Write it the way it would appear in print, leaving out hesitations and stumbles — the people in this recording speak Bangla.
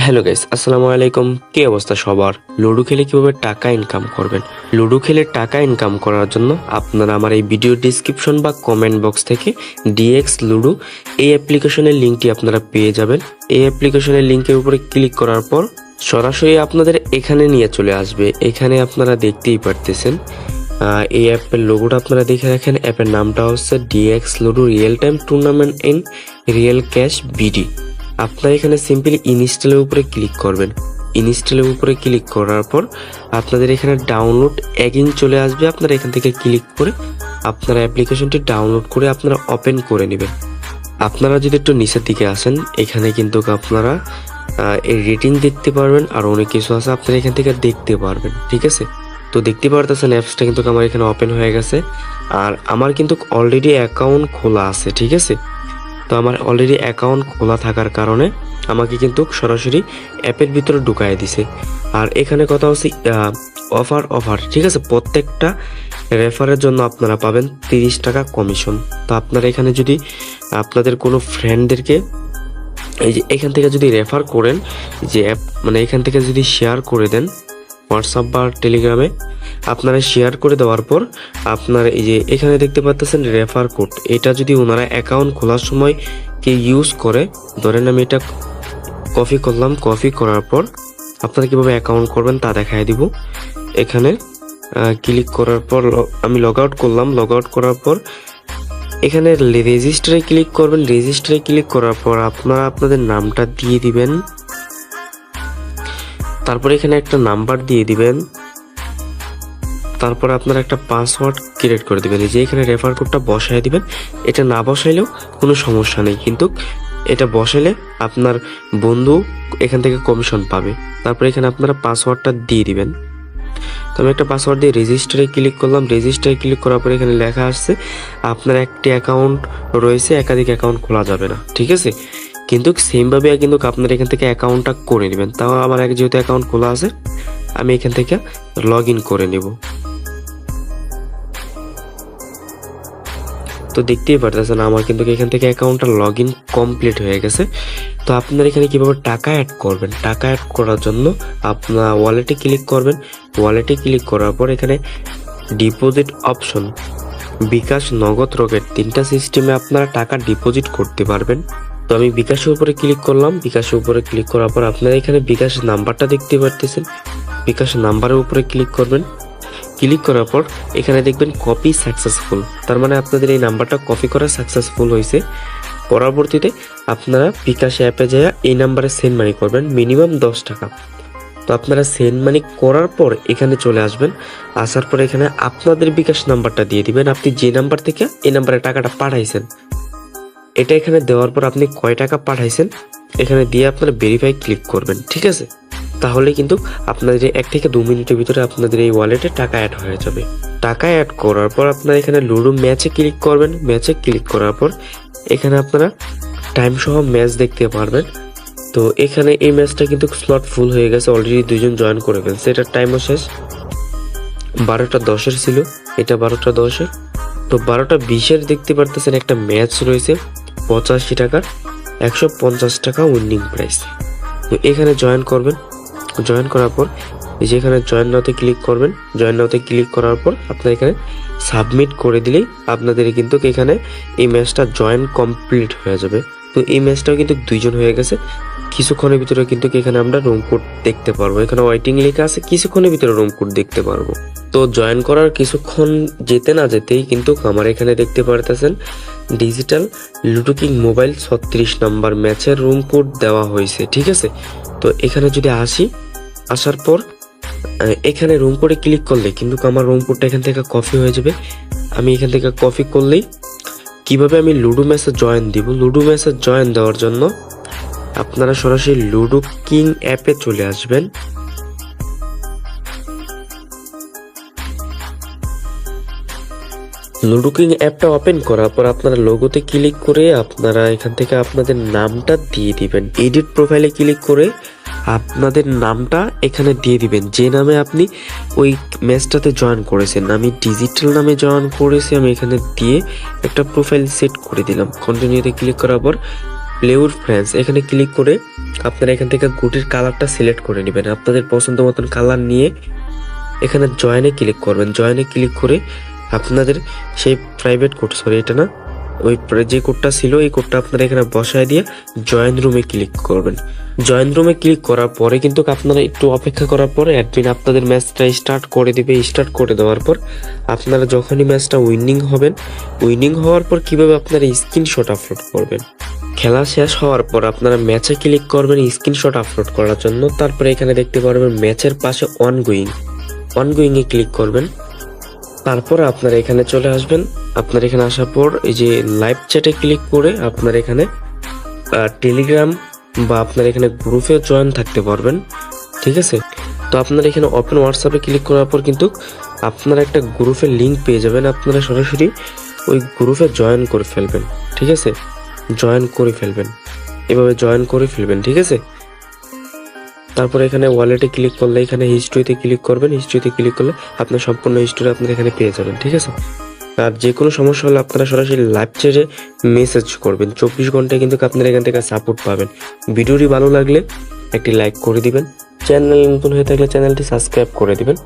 হ্যালো গাইস, আসসালামু আলাইকুম। কি অবস্থা সবার? লুডো খেলে কিভাবে টাকা ইনকাম করবেন? লুডো খেলে টাকা ইনকাম করার জন্য আপনারা আমার এই ভিডিও ডিসক্রিপশন বা কমেন্ট বক্স থেকে ডিএক্স লুডো এই অ্যাপ্লিকেশনের লিঙ্কটি আপনারা পেয়ে যাবেন। এই অ্যাপ্লিকেশনের লিঙ্কের উপরে ক্লিক করার পর সরাসরি আপনাদের এখানে নিয়ে চলে আসবে। এখানে আপনারা দেখতেই পারতেছেন এই অ্যাপের লোগোটা আপনারা দেখে রাখেন। অ্যাপের নামটা হচ্ছে DX ludo real time tournament in real cash BD. আপনারা এখানে সিম্পলি ইনস্টলের উপরে ক্লিক করবেন। ইনস্টলের উপরে ক্লিক করার পর আপনাদের এখানে ডাউনলোড এগেইন চলে আসবে। আপনারা এখান থেকে ক্লিক করে আপনারা অ্যাপ্লিকেশনটি ডাউনলোড করে আপনারা ওপেন করে নেবেন। আপনারা যদি একটু নিচের দিকে আসেন, এখানে কিন্তু আপনারা এই রেটিং দেখতে পারবেন আর অনেক কিছু আছে আপনারা এখান থেকে দেখতে পারবেন। ঠিক আছে, তো দেখতে পারতেছেন অ্যাপসটা কিন্তু আমার এখানে ওপেন হয়ে গেছে আর আমার কিন্তু অলরেডি অ্যাকাউন্ট খোলা আছে। ঠিক আছে, তো আমার অলরেডি অ্যাকাউন্ট খোলা থাকার কারণে আমাকে কিন্তু সরাসরি অ্যাপের ভিতরে ঢুকাই দিছে। আর এখানে কথা হচ্ছে অফার। ঠিক আছে, প্রত্যেকটা রেফারের জন্য আপনারা পাবেন 30 টাকা কমিশন। তো আপনারা এখানে যদি আপনাদের কোনো ফ্রেন্ডদেরকে এই যে এখান থেকে যদি রেফার করেন, যে অ্যাপ মানে এখান থেকে যদি শেয়ার করে দেন হোয়াটসঅ্যাপ বা টেলিগ্রামে, আপনারা শেয়ার করে দেওয়ার পর আপনারা এই যে এখানে দেখতে পাচ্ছেন রেফার কোড, এটা যদি ওনারা অ্যাকাউন্ট খোলার সময় কি ইউজ করে, ধরেন আমি এটা কপি করলাম, কপি করার পর আপনারা কিভাবে অ্যাকাউন্ট করবেন তা দেখাই দিব। এখানে ক্লিক করার পর আমি লগ আউট করলাম। লগ আউট করার পর এখানে রেজিস্টারে ক্লিক করবেন। রেজিস্টারে ক্লিক করার পর আপনারা আপনাদের নামটা দিয়ে দিবেন, তারপর এখানে একটা নাম্বার দিয়ে দিবেন, তারপর আপনারা একটা পাসওয়ার্ড ক্রিয়েট করে দিবেন। এই যে এখানে রেফার কোডটা বসায় দিবেন। এটা না বসাইলেও কোনো সমস্যা নেই, কিন্তু এটা বসাইলে আপনার বন্ধু এখান থেকে কমিশন পাবে। তারপর এখানে আপনারা পাসওয়ার্ডটা দিয়ে দিবেন। তো আমি একটা পাসওয়ার্ড দিয়ে রেজিস্টারে ক্লিক করলাম। রেজিস্টারে ক্লিক করার পর এখানে লেখা আসছে আপনার একটি অ্যাকাউন্ট রয়েছে, একাধিক অ্যাকাউন্ট খোলা যাবে না। ঠিক আছে, কিন্তু সেমভাবে কিন্তু আপনারা এখান থেকে অ্যাকাউন্টটা করে নেবেন। তাও আমার যেহেতু অ্যাকাউন্ট খোলা আছে, আমি এখান থেকে লগ ইন করে নেব। তো দেখতেই পারতেছেন আমার কিন্তু এখান থেকে অ্যাকাউন্টটা লগ ইন কমপ্লিট হয়ে গেছে। তো আপনারা এখানে কিভাবে টাকা অ্যাড করবেন? টাকা অ্যাড করার জন্য আপনার ওয়ালেটে ক্লিক করবেন। ওয়ালেটে ক্লিক করার পর এখানে ডিপোজিট অপশন, বিকাশ, নগদ, রকেট, তিনটা সিস্টেমে আপনারা টাকা ডিপোজিট করতে পারবেন। তো আমি বিকাশের উপরে ক্লিক করলাম। বিকাশের উপরে ক্লিক করার পর আপনারা এখানে বিকাশ নাম্বারটা দেখতে পারতেছেন। বিকাশ নাম্বারের উপরে ক্লিক করবেন। ক্লিক করার পর এখানে দেখবেন কপি সাকসেসফুল, তার মানে আপনাদের এই নাম্বারটা কপি করা সাকসেসফুল হয়েছে। পরবর্তীতে আপনারা বিকাশ অ্যাপে যায় এই নাম্বারে সেন্ড মানি করবেন, মিনিমাম 10 টাকা। তো আপনারা সেন্ড মানি করার পর এখানে চলে আসবেন। আসার পর এখানে আপনাদের বিকাশ নাম্বারটা দিয়ে দিবেন, আপনি যে নাম্বার থেকে এই নাম্বারে টাকাটা পাঠাইছেন এটা এখানে দেওয়ার পর আপনি কয় টাকা পাঠাইছেন এখানে দিয়ে আপনারা ভেরিফাই ক্লিক করবেন। ঠিক আছে, তাহলে কিন্তু আপনাদের 1 থেকে 2 মিনিটের ভিতরে আপনাদের এই ওয়ালেটে টাকা অ্যাড হয়ে যাবে। টাকা অ্যাড করার পর আপনারা এখানে লুডো ম্যাচে ক্লিক করবেন। ম্যাচে ক্লিক করার পর এখানে আপনারা টাইম সহ ম্যাচ দেখতে পারবেন। তো এখানে এই ম্যাচটা কিন্তু স্লট ফুল হয়ে গেছে, অলরেডি 2 জন জয়েন করে ফেলছে। এটার টাইমও শেষ। 12টা 10-এর ছিল, এটা 12টা 10-এর। তো 12টা 20-এর দেখতে পারতেছেন একটা ম্যাচ রয়েছে 85 টাকার, 150 টাকা উইনিং প্রাইস। তো এখানে জয়েন করবেন। জয়েন করার পর এই যে এখানে জয়েন নাওতে ক্লিক করবেন। জয়েন নাওতে ক্লিক করার পর আপনারা এখানে সাবমিট করে দিলেই আপনাদের কিন্তু এখানে এই ম্যাচটা জয়েন কমপ্লিট হয়ে যাবে। তো এই ম্যাচটাও কিন্তু 2 জন হয়ে গেছে। কিছুক্ষণের ভিতরে কিন্তু এখানে আমরা রুম কোড দেখতে পারবো। এখানে ওয়েটিং লেখা আছে, কিছুক্ষণের ভিতরে রুম কোড দেখতে পারবো। তো জয়েন করার কিছুক্ষণ যেতে না যেতেই কিন্তু আমার এখানে দেখতে পারতেছেন digital ludo king mobile 36 number ম্যাচের রুম কোড দেওয়া হয়েছে। ঠিক আছে, তো এখানে যদি আসার পর এখানে রুম কোডে ক্লিক করলে কিন্তু আমার রুম কোডটা এখান থেকে কপি হয়ে যাবে। আমি এখান থেকে কপি করলেই কিভাবে আমি লুডো ম্যাচে জয়েন দিব? লুডো ম্যাচে জয়েন দেওয়ার জন্য আপনারা সরাসরি লুডো কিং অ্যাপে চলে আসবেন। লুডো কিং অ্যাপটা ওপেন করার পর আপনারা লোগোতে ক্লিক করে আপনারা এখান থেকে আপনাদের নামটা দিয়ে দিবেন। এডিট প্রোফাইলে ক্লিক করে আপনাদের নামটা এখানে দিয়ে দিবেন, যে নামে আপনি ওই ম্যাচটাতে জয়েন করেছেন। আমি ডিজিটাল নামে জয়েন করেছি, আমি এখানে দিয়ে একটা প্রোফাইল সেট করে দিলাম। কন্টিনিউতে ক্লিক করার পর প্লে উইথ ফ্রেন্ডস এখানে ক্লিক করে আপনারা এখান থেকে গুটির কালারটা সিলেক্ট করে নেবেন। আপনাদের পছন্দ মতন কালার নিয়ে এখানে জয়েনে ক্লিক করবেন। জয়েনে ক্লিক করে আপনাদের সেই প্রাইভেট কোড, সরি এটা না, ওই যে কোডটা ছিল এই কোডটা আপনারা এখানে বসায় দিয়ে জয়েন রুমে ক্লিক করবেন। জয়েন রুমে ক্লিক করার পরে কিন্তু আপনারা একটু অপেক্ষা করার পরে অ্যাডমিন আপনাদের ম্যাচটা স্টার্ট করে দিবে। স্টার্ট করে দেওয়ার পর আপনারা যখনই ম্যাচটা উইনিং হবেন, উইনিং হওয়ার পর কিভাবে আপনারা স্ক্রিনশট আপলোড করবেন, খেলা শেষ হওয়ার পর আপনারা ম্যাচে ক্লিক করবেন স্ক্রিনশট আপলোড করার জন্য। তারপরে এখানে দেখতে পারবেন ম্যাচের পাশে অনগোয়িং এ ক্লিক করবেন। তারপর আপনারা এখানে চলে আসবেন। আপনার এখানে আসার পর এই যে লাইভ চ্যাটে ক্লিক করে আপনার এখানে টেলিগ্রাম বা আপনার এখানে গ্রুপে জয়েন থাকতে পারবেন, ঠিক আছে। তো আপনারা এখানে ওপেন হোয়াটসঅ্যাপে ক্লিক করার পর কিন্তু আপনারা একটা গ্রুপের লিঙ্ক পেয়ে যাবেন। আপনারা সরাসরি ওই গ্রুপে জয়েন করে ফেলবেন, ঠিক আছে। জয়েন করে ফেলবেন, এভাবে জয়েন করে ফেলবেন, ঠিক আছে। তারপরে এখানে ওয়ালেটে ক্লিক করলে এখানে হিস্ট্রিতে ক্লিক করবেন। হিস্ট্রিতে ক্লিক করলে আপনার সম্পূর্ণ হিস্ট্রি আপনারা এখানে পেয়ে যাবেন, ঠিক আছে। আর যে কোনো সমস্যা হলে আপনারা সরাসরি লাইভ চ্যাটে মেসেজ করবেন। 24 ঘন্টায় কিন্তু আপনারা এখান থেকে সাপোর্ট পাবেন। ভিডিওটি ভালো লাগলে একটি লাইক করে দিবেন। চ্যানেল নতুন হয়ে থাকলে চ্যানেলটি সাবস্ক্রাইব করে দিবেন।